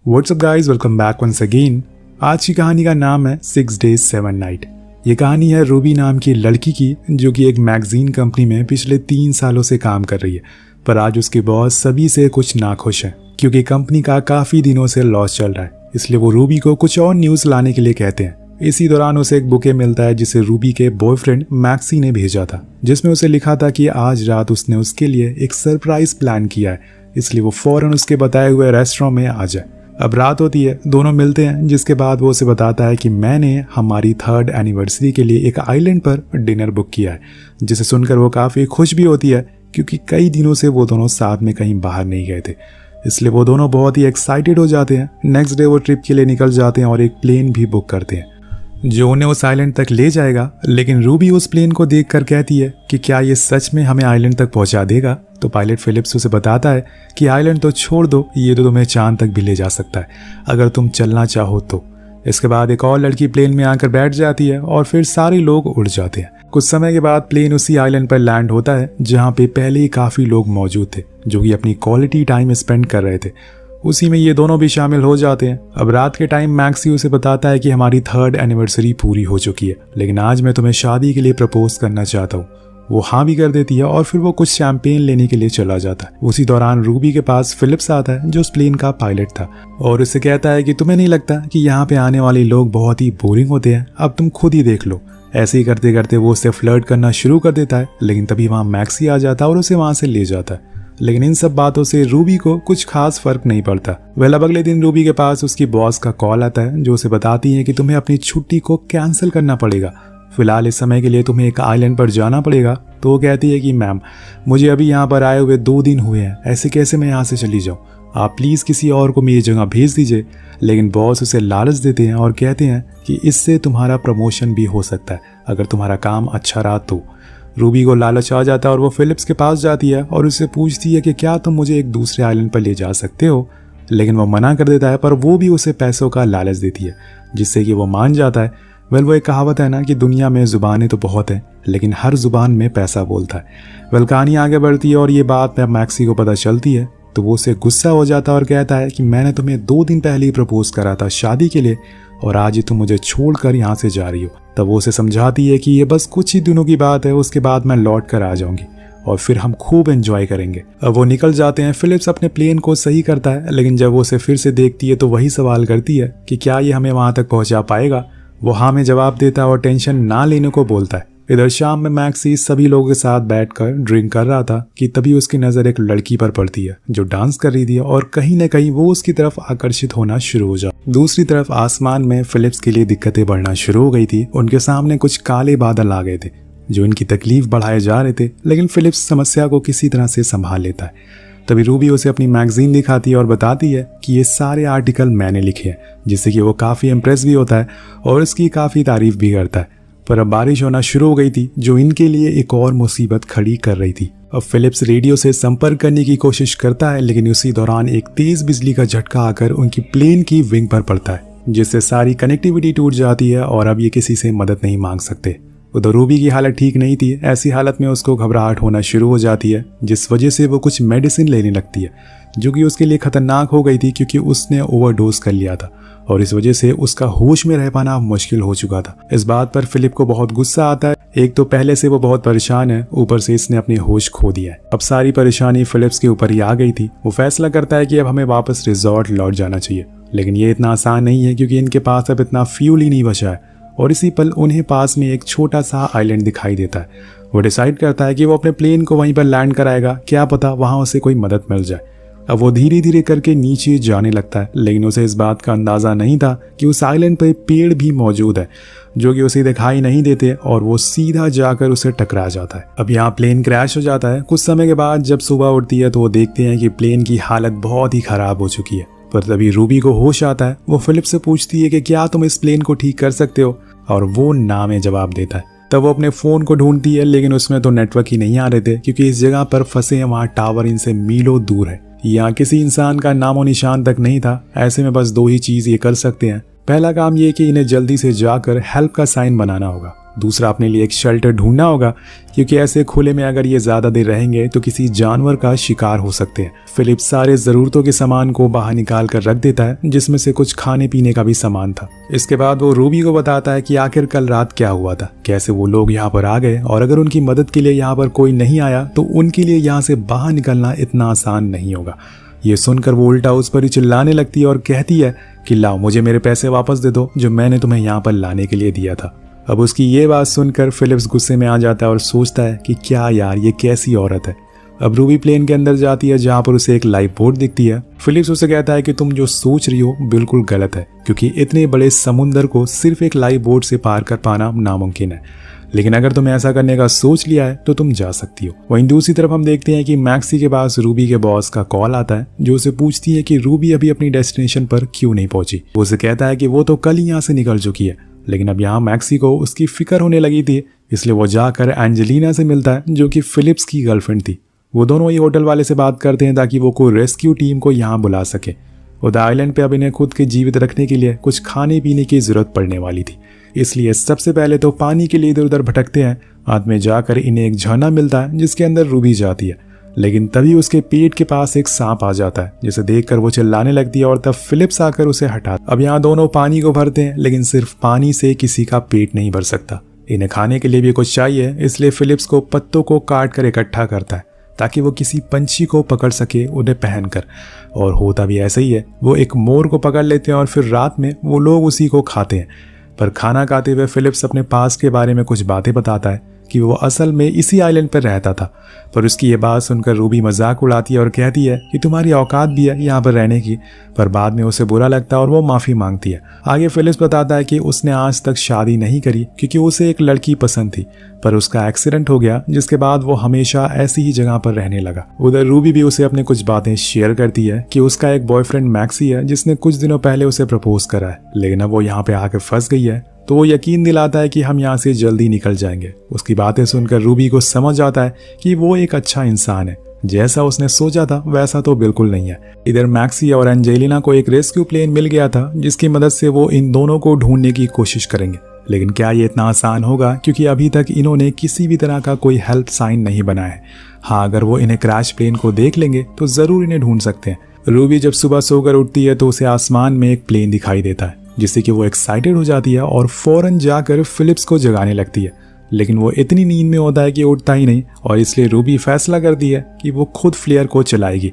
WhatsApp guys, welcome back once again. आज की कहानी का नाम है 6 Days 7 Night। ये कहानी है रूबी नाम की लड़की की, जो कि एक मैगजीन कंपनी में पिछले 3 सालों से काम कर रही है। पर आज उसके बॉस सभी से कुछ नाखुश हैं, क्योंकि कंपनी का काफ़ी दिनों से लॉस चल रहा है। इसलिए वो रूबी को कुछ और न्यूज़ लाने के लिए कहते हैं। इसी दौरान उसे एक बुके मिलता है जिसे रूबी के बॉयफ्रेंड मैक्सी ने भेजा था, जिसमें उसे लिखा था कि आज रात उसने उसके लिए एक सरप्राइज प्लान किया है, इसलिए वो फौरन उसके बताए हुए रेस्टोरेंट में आ जाए। अब रात होती है, दोनों मिलते हैं, जिसके बाद वो उसे बताता है कि मैंने हमारी 3rd एनिवर्सरी के लिए एक आइलैंड पर डिनर बुक किया है। जिसे सुनकर वो काफ़ी खुश भी होती है, क्योंकि कई दिनों से वो दोनों साथ में कहीं बाहर नहीं गए थे। इसलिए वो दोनों बहुत ही एक्साइटेड हो जाते हैं। नेक्स्ट डे वो ट्रिप के लिए निकल जाते हैं और एक प्लेन भी बुक करते हैं जो उन्हें उस आइलैंड तक ले जाएगा। लेकिन रूबी उस प्लेन को देखकर कहती है कि क्या ये सच में हमें आइलैंड तक पहुंचा देगा। तो पायलट फिलिप्स उसे बताता है कि आइलैंड तो छोड़ दो, ये तो तुम्हें चांद तक भी ले जा सकता है अगर तुम चलना चाहो तो। इसके बाद एक और लड़की प्लेन में आकर बैठ जाती है और फिर सारे लोग उड़ जाते हैं। कुछ समय के बाद प्लेन उसी आइलैंड पर लैंड होता है जहाँ पे पहले ही काफ़ी लोग मौजूद थे, जो कि अपनी क्वालिटी टाइम स्पेंड कर रहे थे। उसी में ये दोनों भी शामिल हो जाते हैं। अब रात के टाइम मैक्सी उसे बताता है कि हमारी 3rd एनिवर्सरी पूरी हो चुकी है, लेकिन आज मैं तुम्हें शादी के लिए प्रपोज करना चाहता हूँ। वो हाँ भी कर देती है और फिर वो कुछ शैंपेन लेने के लिए चला जाता है। उसी दौरान रूबी के पास फिलिप्स आता है, जो उस प्लेन का पायलट था, और उससे कहता है कि तुम्हें नहीं लगता कि यहाँ पे आने वाले लोग बहुत ही बोरिंग होते हैं, अब तुम खुद ही देख लो। ऐसे ही करते करते वो उससे फ्लर्ट करना शुरू कर देता है, लेकिन तभी वहाँ मैक्सी आ जाता है और उसे वहाँ से ले जाता है। लेकिन इन सब बातों से रूबी को कुछ खास फर्क नहीं पड़ता। अब अगले दिन रूबी के पास उसकी बॉस का कॉल आता है, जो उसे बताती है कि तुम्हें अपनी छुट्टी को कैंसिल करना पड़ेगा। फिलहाल इस समय के लिए तुम्हें एक आइलैंड पर जाना पड़ेगा। तो वो कहती है कि मैम, मुझे अभी यहाँ पर आए हुए 2 दिन हुए हैं, ऐसे कैसे मैं यहाँ से चली जाऊँ, आप प्लीज़ किसी और को मेरी जगह भेज दीजिए। लेकिन बॉस उसे लालच देते हैं और कहते हैं कि इससे तुम्हारा प्रमोशन भी हो सकता है अगर तुम्हारा काम अच्छा रहा तो। रूबी को लालच आ जाता है और वो फिलिप्स के पास जाती है और उससे पूछती है कि क्या तुम मुझे एक दूसरे आइलैंड पर ले जा सकते हो। लेकिन वो मना कर देता है, पर वो भी उसे पैसों का लालच देती है, जिससे कि वो मान जाता है। वो एक कहावत है ना कि दुनिया में ज़ुबानें तो बहुत हैं, लेकिन हर ज़ुबान में पैसा बोलता है। कहानी आगे बढ़ती है और ये बात मैक्सी को पता चलती है, तो वो उसे गुस्सा हो जाता है और कहता है कि मैंने तुम्हें 2 दिन पहले ही प्रपोज करा था शादी के लिए, और आज ही तुम मुझे छोड़कर यहाँ से जा रही हो। तब वो उसे समझाती है कि ये बस कुछ ही दिनों की बात है, उसके बाद मैं लौट कर आ जाऊंगी और फिर हम खूब एंजॉय करेंगे। अब वो निकल जाते हैं। फिलिप्स अपने प्लेन को सही करता है, लेकिन जब वो उसे फिर से देखती है तो वही सवाल करती है कि क्या ये हमें वहाँ तक पहुँचा पाएगा। वो हाँ में जवाब देता है और टेंशन ना लेने को बोलता है। इधर शाम में मैक्सी सभी लोगों के साथ बैठकर ड्रिंक कर रहा था कि तभी उसकी नज़र एक लड़की पर पड़ती है जो डांस कर रही थी, और कहीं न कहीं वो उसकी तरफ आकर्षित होना शुरू हो जाता। दूसरी तरफ आसमान में फिलिप्स के लिए दिक्कतें बढ़ना शुरू हो गई थी। उनके सामने कुछ काले बादल आ गए थे जो इनकी तकलीफ बढ़ाए जा रहे थे, लेकिन फिलिप्स समस्या को किसी तरह से संभाल लेता है। तभी रूबी उसे अपनी मैगजीन दिखाती है और बताती है कि ये सारे आर्टिकल मैंने लिखे हैं, जिससे कि वो काफ़ी इम्प्रेस भी होता है और इसकी काफ़ी तारीफ भी करता है। पर अब बारिश होना शुरू हो गई थी, जो इनके लिए एक और मुसीबत खड़ी कर रही थी। अब फिलिप्स रेडियो से संपर्क करने की कोशिश करता है, लेकिन उसी दौरान एक तेज बिजली का झटका आकर उनकी प्लेन की विंग पर पड़ता है, जिससे सारी कनेक्टिविटी टूट जाती है और अब ये किसी से मदद नहीं मांग सकते। उधर रूबी की हालत ठीक नहीं थी। ऐसी हालत में उसको घबराहट होना शुरू हो जाती है, जिस वजह से वो कुछ मेडिसिन लेने लगती है, जो कि उसके लिए खतरनाक हो गई थी, क्योंकि उसने ओवरडोज कर लिया था और इस वजह से उसका होश में रह पाना मुश्किल हो चुका था। इस बात पर फिलिप को बहुत गुस्सा आता है। एक तो पहले से वो बहुत परेशान है, ऊपर से इसने अपनी होश खो दिया है। अब सारी परेशानी फिलिप्स के ऊपर ही आ गई थी। वो फैसला करता है कि अब हमें वापस रिजॉर्ट लौट जाना चाहिए, लेकिन ये इतना आसान नहीं है, क्योंकि इनके पास अब इतना फ्यूल ही नहीं बचा है। और इसी पल उन्हें पास में एक छोटा सा आइलैंड दिखाई देता है। वो डिसाइड करता है कि वो अपने प्लेन को वहीं पर लैंड कराएगा, क्या पता वहाँ उसे कोई मदद मिल जाए। अब वो धीरे धीरे करके नीचे जाने लगता है, लेकिन उसे इस बात का अंदाज़ा नहीं था कि उस आइलैंड पर पेड़ भी मौजूद है, जो कि उसे दिखाई नहीं देते, और वो सीधा जाकर उसे टकरा जाता है। अब यहाँ प्लेन क्रैश हो जाता है। कुछ समय के बाद जब सुबह उठती है तो वो देखते हैं कि प्लेन की हालत बहुत ही ख़राब हो चुकी है। पर तभी रूबी को होश आता है। वो फिलिप से पूछती है कि क्या तुम इस प्लेन को ठीक कर सकते हो, और वो ना में जवाब देता है। तब वो अपने फ़ोन को ढूंढती है, लेकिन उसमें तो नेटवर्क ही नहीं आ रहे थे, क्योंकि इस जगह पर फंसे हैं वहाँ टावर इनसे मीलों दूर है। यहाँ किसी इंसान का नामो निशान तक नहीं था। ऐसे में बस 2 ही चीज़ ये कर सकते हैं। पहला काम ये कि इन्हें जल्दी से जाकर हेल्प का साइन बनाना होगा, दूसरा अपने लिए एक शेल्टर ढूंढना होगा, क्योंकि ऐसे खुले में अगर ये ज़्यादा देर रहेंगे तो किसी जानवर का शिकार हो सकते हैं। फिलिप सारे ज़रूरतों के सामान को बाहर निकाल कर रख देता है, जिसमें से कुछ खाने पीने का भी सामान था। इसके बाद वो रूबी को बताता है कि आखिर कल रात क्या हुआ था, कैसे वो लोग यहाँ पर आ गए, और अगर उनकी मदद के लिए यहाँ पर कोई नहीं आया तो उनके लिए यहाँ से बाहर निकलना इतना आसान नहीं होगा। ये सुनकर वो उल्टा उस पर ही चिल्लाने लगती है और कहती है कि लाओ, मुझे मेरे पैसे वापस दे दो जो मैंने तुम्हें यहाँ पर लाने के लिए दिया था। अब उसकी ये बात सुनकर फिलिप्स गुस्से में आ जाता है और सोचता है कि क्या यार, ये कैसी औरत है। अब रूबी प्लेन के अंदर जाती है जहाँ पर उसे एक लाइफ बोट दिखती है। फिलिप्स उसे कहता है कि तुम जो सोच रही हो बिल्कुल गलत है, क्योंकि इतने बड़े समुंदर को सिर्फ एक लाइफ बोट से पार कर पाना नामुमकिन है, लेकिन अगर तुम ऐसा करने का सोच लिया है तो तुम जा सकती हो। वहीं दूसरी तरफ हम देखते हैं कि मैक्सी के पास रूबी के बॉस का कॉल आता है, जो उसे पूछती है कि रूबी अभी अपनी डेस्टिनेशन पर क्यों नहीं पहुंची। वो उसे कहता है कि वो तो कल ही यहाँ से निकल चुकी है, लेकिन अब यहाँ मैक्सी को उसकी फिक्र होने लगी थी, इसलिए वो जाकर एंजेलिना से मिलता है, जो कि फिलिप्स की गर्लफ्रेंड थी। वो दोनों ही होटल वाले से बात करते हैं ताकि वो कोई रेस्क्यू टीम को यहाँ बुला सके। उधर आइलैंड पे अब इन्हें खुद के जीवित रखने के लिए कुछ खाने पीने की जरूरत पड़ने वाली थी, इसलिए सबसे पहले तो पानी के लिए इधर उधर भटकते हैं। बाद में जाकर इन्हें एक झरना मिलता है जिसके अंदर रूबी जाती है, लेकिन तभी उसके पेट के पास एक सांप आ जाता है, जिसे देखकर वो चिल्लाने लगती है और तब फिलिप्स आकर उसे हटाता। अब यहाँ दोनों पानी को भरते हैं, लेकिन सिर्फ पानी से किसी का पेट नहीं भर सकता, इन्हें खाने के लिए भी कुछ चाहिए। इसलिए फिलिप्स को पत्तों को काट कर इकट्ठा करता है ताकि वो किसी पंछी को पकड़ सके उन्हें पहनकर, और होता भी ऐसा ही है। वो एक मोर को पकड़ लेते हैं और फिर रात में वो लोग उसी को खाते हैं। पर खाना खाते हुए फिलिप्स अपने पास के बारे में कुछ बातें बताता है कि वो असल में इसी आइलैंड पर रहता था। पर उसकी ये बात सुनकर रूबी मजाक उड़ाती है और कहती है कि तुम्हारी औकात भी है यहाँ पर रहने की, पर बाद में उसे बुरा लगता है और वो माफ़ी मांगती है। आगे फिलिप्स बताता है कि उसने आज तक शादी नहीं करी क्योंकि उसे एक लड़की पसंद थी, पर उसका एक्सीडेंट हो गया, जिसके बाद वो हमेशा ऐसी ही जगह पर रहने लगा। उधर रूबी भी उसे अपने कुछ बातें शेयर करती है कि उसका एक बॉयफ्रेंड मैक्सी है जिसने कुछ दिनों पहले उसे प्रपोज करा है, लेकिन अब वो यहाँ पे आकर फंस गई है। तो वो यकीन दिलाता है कि हम यहाँ से जल्दी निकल जाएंगे। उसकी बातें सुनकर रूबी को समझ आता है कि वो एक अच्छा इंसान है, जैसा उसने सोचा था वैसा तो बिल्कुल नहीं है। इधर मैक्सी और एंजेलिना को एक रेस्क्यू प्लेन मिल गया था, जिसकी मदद से वो इन दोनों को ढूंढने की कोशिश करेंगे, लेकिन क्या ये इतना आसान होगा, क्योंकि अभी तक इन्होंने किसी भी तरह का कोई हेल्प साइन नहीं बनाया है। हाँ, अगर वो इन्हें क्रैश प्लेन को देख लेंगे तो जरूर इन्हें ढूंढ सकते हैं। रूबी जब सुबह सोकर उठती है तो उसे आसमान में एक प्लेन दिखाई देता है, जिससे कि वो एक्साइटेड हो जाती है और फौरन जाकर फिलिप्स को जगाने लगती है, लेकिन वो इतनी नींद में होता है कि उठता ही नहीं, और इसलिए रूबी फैसला करती है कि वो खुद फ्लेयर को चलाएगी।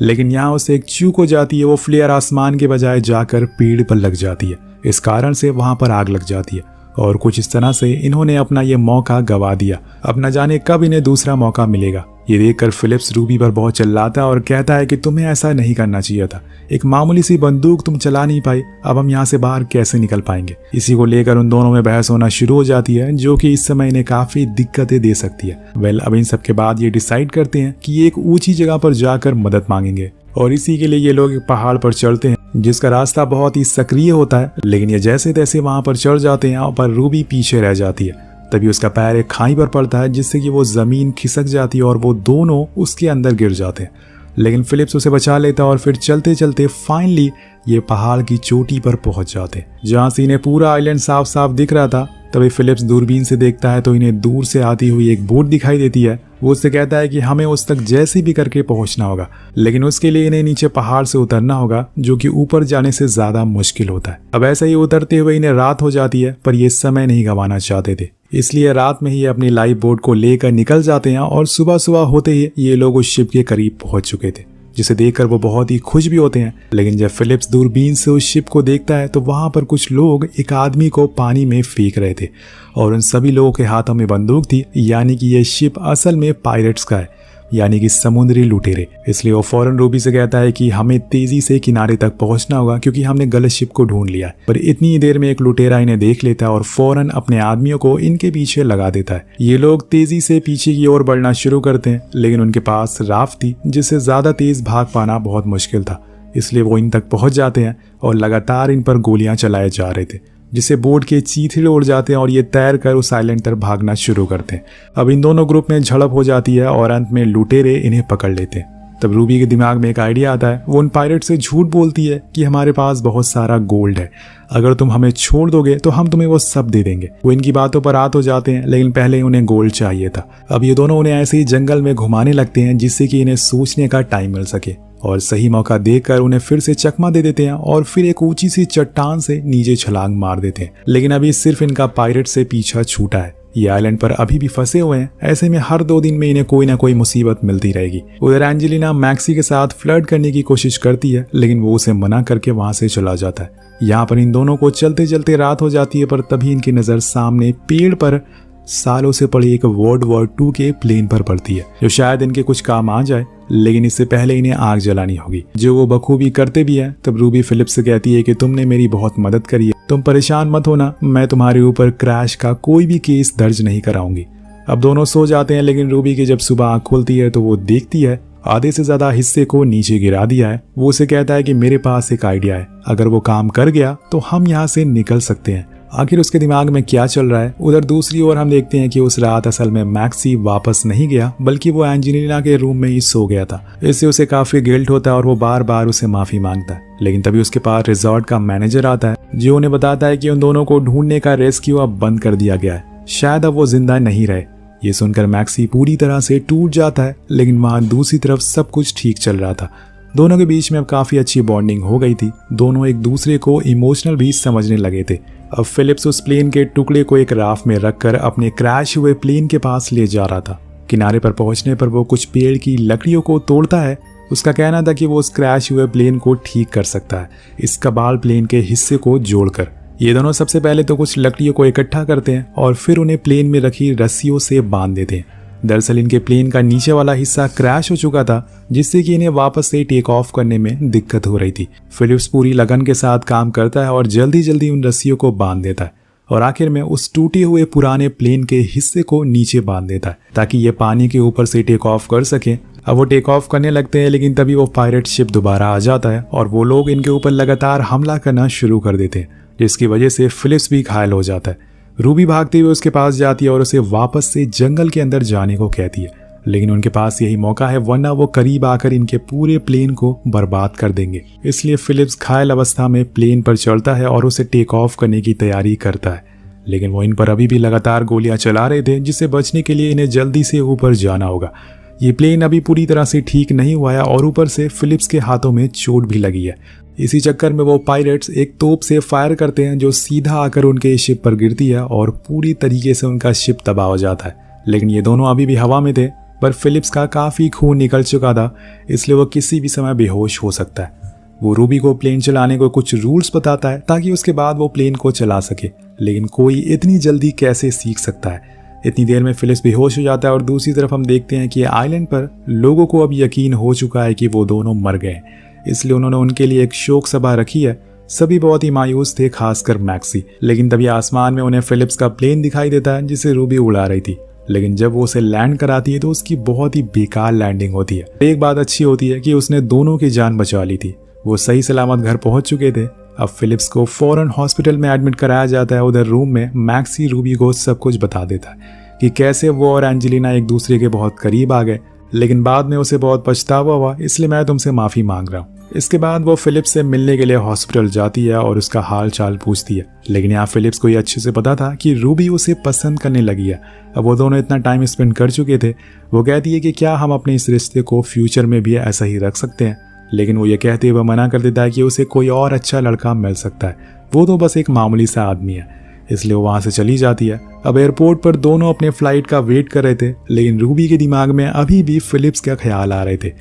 लेकिन यहाँ उसे एक चूक हो जाती है, वो फ्लेयर आसमान के बजाय जाकर पेड़ पर लग जाती है। इस कारण से वहां पर आग लग जाती है, और कुछ इस तरह से इन्होंने अपना ये मौका गवा दिया। अब न जाने कब इन्हें दूसरा मौका मिलेगा। ये देखकर फिलिप्स रूबी पर बहुत चिल्लाता है और कहता है कि तुम्हें ऐसा नहीं करना चाहिए था, एक मामूली सी बंदूक तुम चला नहीं पाई, अब हम यहाँ से बाहर कैसे निकल पाएंगे। इसी को लेकर उन दोनों में बहस होना शुरू हो जाती है, जो कि इस समय इन्हें काफी दिक्कतें दे सकती है। अब इन सब के बाद ये डिसाइड करते हैं कि एक ऊंची जगह पर जाकर मदद मांगेंगे, और इसी के लिए ये लोग एक पहाड़ पर चढ़ते हैं, जिसका रास्ता बहुत ही सक्रिय होता है। लेकिन ये जैसे तैसे वहां पर चढ़ जाते हैं, पर रूबी पीछे रह जाती है। तभी उसका पैर एक खाई पर पड़ता है, जिससे कि वो जमीन खिसक जाती है और वो दोनों उसके अंदर गिर जाते हैं। लेकिन फिलिप्स उसे बचा लेता है और फिर चलते चलते फाइनली ये पहाड़ की चोटी पर पहुंच जाते हैं, जहां से इन्हें पूरा आइलैंड साफ साफ दिख रहा था। तभी फिलिप्स दूरबीन से देखता है तो इन्हें दूर से आती हुई एक बोट दिखाई देती है। वो उससे कहता है कि हमें उस तक जैसे भी करके पहुंचना होगा, लेकिन उसके लिए इन्हें नीचे पहाड़ से उतरना होगा, जो कि ऊपर जाने से ज्यादा मुश्किल होता है। अब ऐसा ही उतरते हुए इन्हें रात हो जाती है, पर ये समय नहीं गंवाना चाहते थे, इसलिए रात में ही अपनी लाइफ बोट को लेकर निकल जाते हैं। और सुबह सुबह होते ही ये लोग उस शिप के करीब पहुंच चुके थे, जिसे देखकर वो बहुत ही खुश भी होते हैं। लेकिन जब फिलिप्स दूरबीन से उस शिप को देखता है तो वहां पर कुछ लोग एक आदमी को पानी में फेंक रहे थे, और उन सभी लोगों के हाथों में बंदूक थी, यानी कि ये शिप असल में पायरेट्स का है, यानी कि समुद्री लुटेरे। इसलिए वो फौरन रूबी से कहता है कि हमें तेजी से किनारे तक पहुंचना होगा, क्योंकि हमने गलत शिप को ढूंढ लिया है। पर इतनी देर में एक लुटेरा इन्हें देख लेता है और फौरन अपने आदमियों को इनके पीछे लगा देता है। ये लोग तेजी से पीछे की ओर बढ़ना शुरू करते हैं, लेकिन उनके पास राफ्ट थी, जिससे ज्यादा तेज भाग पाना बहुत मुश्किल था। इसलिए वो इन तक पहुंच जाते हैं और लगातार इन पर गोलियां चलाए जा रहे थे, जिससे बोट के चीथड़े उड़ जाते हैं और ये तैर कर उस आइलैंड पर भागना शुरू करते हैं। अब इन दोनों ग्रुप में झड़प हो जाती है और अंत में लुटेरे इन्हें पकड़ लेते हैं। तब रूबी के दिमाग में एक आइडिया आता है। वो उन पायरेट से झूठ बोलती है कि हमारे पास बहुत सारा गोल्ड है, अगर तुम हमें छोड़ दोगे तो हम तुम्हें वो सब दे देंगे। वो इनकी बातों पर रात हो जाते हैं, लेकिन पहले उन्हें गोल्ड चाहिए था। अब ये दोनों उन्हें ऐसे ही जंगल में घुमाने लगते हैं जिससे कि इन्हें सोचने का टाइम मिल सके, और सही मौका देखकर उन्हें फिर से चकमा दे देते हैं और फिर एक ऊंची सी चट्टान से नीचे छलांग मार देते हैं। लेकिन अभी सिर्फ इनका पायरेट से पीछा छूटा है। ये आइलैंड पर अभी भी फंसे हुए हैं। ऐसे में हर 2 दिन में इन्हें कोई ना कोई मुसीबत मिलती रहेगी। उधर एंजेलिना मैक्सी के साथ फ्लर्ट करने की कोशिश करती है, लेकिन वो उसे मना करके वहां से चला जाता है। यहाँ पर इन दोनों को चलते चलते रात हो जाती है, पर तभी इनकी नजर सामने पेड़ पर सालों से पड़ी एक वर्ल्ड वॉर 2 के प्लेन पर पड़ती है, जो शायद इनके कुछ काम आ जाए। लेकिन इससे पहले इन्हें आग जलानी होगी, जो वो बखूबी करते भी हैं। तब रूबी फिलिप्स से कहती है कि तुमने मेरी बहुत मदद करी है, तुम परेशान मत होना, मैं तुम्हारे ऊपर क्रैश का कोई भी केस दर्ज नहीं कराऊंगी। अब दोनों सो जाते हैं, लेकिन रूबी की जब सुबह आँख खुलती है तो वो देखती है आधे से ज्यादा हिस्से को नीचे गिरा दिया है। वो उसे कहता है कि मेरे पास एक आइडिया है, अगर वो काम कर गया तो हम यहाँ से निकल सकते हैं। आखिर उसके दिमाग में क्या चल रहा है। उधर दूसरी ओर हम देखते हैं कि उस रात असल में मैक्सी वापस नहीं गया, बल्कि वो एंजेलिना के रूम में ही सो गया था। इससे उसे काफी गिल्ट होता है और वो बार बार उसे माफी मांगता है। लेकिन तभी उसके पास रिजॉर्ट का मैनेजर आता है, जो उन्हें बताता है कि उन दोनों को ढूंढने का रेस्क्यू अब बंद कर दिया गया है, शायद अब वो जिंदा नहीं रहे। ये सुनकर मैक्सी पूरी तरह से टूट जाता है, लेकिन वहां दूसरी तरफ सब कुछ ठीक चल रहा था। दोनों के बीच में अब काफी अच्छी बॉन्डिंग हो गई थी। दोनों एक दूसरे को इमोशनल भी समझने लगे थे। अब फिलिप्स उस प्लेन के टुकड़े को एक राफ्ट में रखकर अपने क्रैश हुए प्लेन के पास ले जा रहा था। किनारे पर पहुंचने पर वो कुछ पेड़ की लकड़ियों को तोड़ता है। उसका कहना था कि वो उस क्रैश हुए प्लेन को ठीक कर सकता है, इस कबाल प्लेन के हिस्से को जोड़कर। ये दोनों सबसे पहले तो कुछ लकड़ियों को इकट्ठा करते हैं और फिर उन्हें प्लेन में रखी रस्सियों से बांध देते हैं। दरअसल इनके प्लेन का नीचे वाला हिस्सा क्रैश हो चुका था, जिससे कि इन्हें वापस से टेक ऑफ करने में दिक्कत हो रही थी। फिलिप्स पूरी लगन के साथ काम करता है और जल्दी जल्दी उन रस्सियों को बांध देता है और आखिर में उस टूटे हुए पुराने प्लेन के हिस्से को नीचे बांध देता है, ताकि ये पानी के ऊपर से टेक ऑफ कर सके। अब वो टेक ऑफ करने लगते हैं, लेकिन तभी वो पायरेट शिप दोबारा आ जाता है और वो लोग इनके ऊपर लगातार हमला करना शुरू कर देते हैं, जिसकी वजह से फिलिप्स भी घायल हो जाता है। रूबी भागते हुए उसके पास जाती है और उसे वापस से जंगल के अंदर जाने को कहती है, लेकिन उनके पास यही मौका है, वरना वो करीब आकर इनके पूरे प्लेन को बर्बाद कर देंगे। इसलिए फिलिप्स घायल अवस्था में प्लेन पर चढ़ता है और उसे टेक ऑफ करने की तैयारी करता है, लेकिन वो इन पर अभी भी लगातार गोलियां चला रहे थे, जिससे बचने के लिए इन्हें जल्दी से ऊपर जाना होगा। ये प्लेन अभी पूरी तरह से ठीक नहीं हुआ है और ऊपर से फिलिप्स के हाथों में चोट भी लगी है। इसी चक्कर में वो पायरेट्स एक तोप से फायर करते हैं, जो सीधा आकर उनके शिप पर गिरती है और पूरी तरीके से उनका शिप तबाह हो जाता है। लेकिन ये दोनों अभी भी हवा में थे, पर फिलिप्स का काफी खून निकल चुका था, इसलिए वो किसी भी समय बेहोश हो सकता है। वो रूबी को प्लेन चलाने को कुछ रूल्स बताता है, ताकि उसके बाद वो प्लेन को चला सके, लेकिन कोई इतनी जल्दी कैसे सीख सकता है। इतनी देर में फिलिप्स बेहोश हो जाता है और दूसरी तरफ हम देखते हैं कि आइलैंड पर लोगों को अब यकीन हो चुका है कि वो दोनों मर गए, इसलिए उन्होंने उनके लिए एक शोक सभा रखी है। सभी बहुत ही मायूस थे, खासकर मैक्सी। लेकिन तभी आसमान में उन्हें फिलिप्स का प्लेन दिखाई देता है, जिसे रूबी उड़ा रही थी। लेकिन जब वो उसे लैंड कराती है तो उसकी बहुत ही बेकार लैंडिंग होती है। एक बात अच्छी होती है कि उसने दोनों की जान बचा ली थी। वो सही सलामत घर पहुंच चुके थे। अब फिलिप्स को फौरन हॉस्पिटल में एडमिट कराया जाता है। उधर रूम में मैक्सी रूबी को सब कुछ बता देता है कि कैसे वो और एंजेलिना एक दूसरे के बहुत करीब आ गए, लेकिन बाद में उसे बहुत पछतावा हुआ, इसलिए मैं तुमसे माफी मांग रहा हूँ। इसके बाद वो फिलिप्स से मिलने के लिए हॉस्पिटल जाती है और उसका हाल चाल पूछती है, लेकिन यहाँ फिलिप्स को ये अच्छे से पता था कि रूबी उसे पसंद करने लगी है। अब वो दोनों इतना टाइम स्पेंड कर चुके थे। वो कहती है कि क्या हम अपने इस रिश्ते को फ्यूचर में भी ऐसा ही रख सकते हैं, लेकिन वो ये कहते हुए मना कर देता है कि उसे कोई और अच्छा लड़का मिल सकता है, वो तो बस एक मामूली सा आदमी है। इसलिए वो वहां से चली जाती है। अब एयरपोर्ट पर दोनों अपने फ्लाइट का वेट कर रहे थे, लेकिन रूबी के दिमाग में अभी भी फिलिप्स का ख्याल आ रहे थे।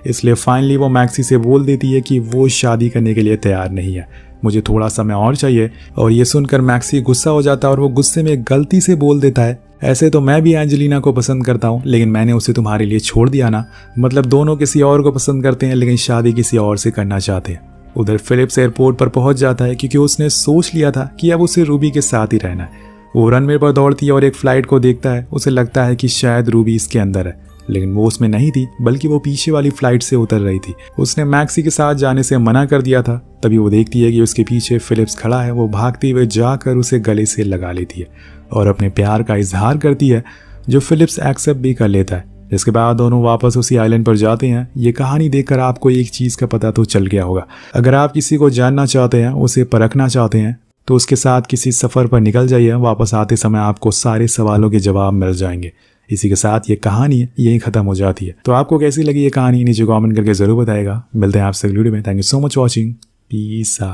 इसलिए फाइनली वो मैक्सी से बोल देती है कि वो शादी करने के लिए तैयार नहीं है, मुझे थोड़ा समय और चाहिए। और ये सुनकर मैक्सी गुस्सा हो जाता है और वो गुस्से में गलती से बोल देता है, ऐसे तो मैं भी एंजेलिना को पसंद करता हूँ, लेकिन मैंने उसे तुम्हारे लिए छोड़ दिया ना। मतलब दोनों किसी और को पसंद करते हैं, लेकिन शादी किसी और से करना चाहते हैं। उधर फिलिप्स एयरपोर्ट पर पहुंच जाता है, क्योंकि उसने सोच लिया था कि अब उसे रूबी के साथ ही रहना है। वो रनवे पर दौड़ती है और एक फ्लाइट को देखता है। उसे लगता है कि शायद रूबी इसके अंदर है, लेकिन वो उसमें नहीं थी, बल्कि वो पीछे वाली फ्लाइट से उतर रही थी। उसने मैक्सी के साथ जाने से मना कर दिया था। तभी वो देखती है कि उसके पीछे फिलिप्स खड़ा है। वो भागते हुए जाकर उसे गले से लगा लेती है और अपने प्यार का इजहार करती है, जो फिलिप्स एक्सेप्ट भी कर लेता है। इसके बाद दोनों वापस उसी आइलैंड पर जाते हैं। ये कहानी देखकर आपको एक चीज़ का पता तो चल गया होगा, अगर आप किसी को जानना चाहते हैं, उसे परखना चाहते हैं, तो उसके साथ किसी सफ़र पर निकल जाइए। वापस आते समय आपको सारे सवालों के जवाब मिल जाएंगे। इसी के साथ ये कहानी यहीं ख़त्म हो जाती है। तो आपको कैसी लगी ये कहानी नीचे कमेंट करके ज़रूर बताएगा। मिलते हैं आपसे अगली वीडियो में। Thank you so much watching. Piece.